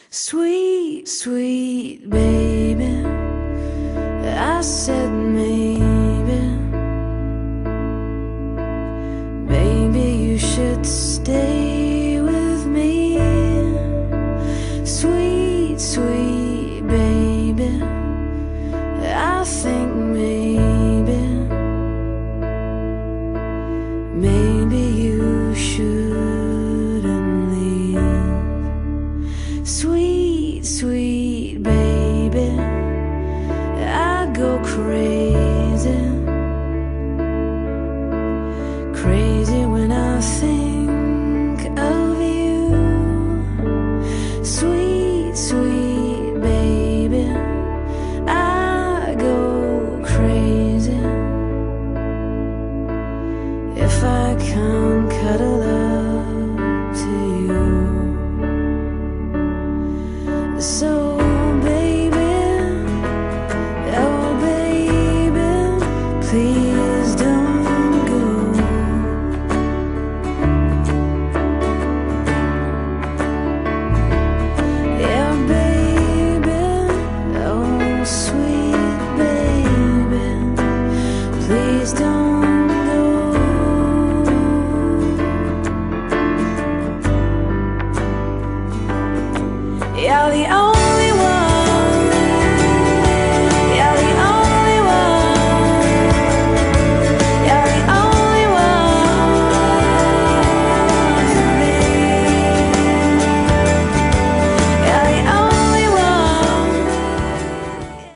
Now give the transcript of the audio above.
Sweet, sweet baby, I said maybe you should stay with me. Sweet, sweet baby, I think maybe you shouldn't leave. Sweet, sweet baby, I go crazy, crazy when I think of you. Sweet, sweet baby, I go crazy if I can't cuddle up to you. So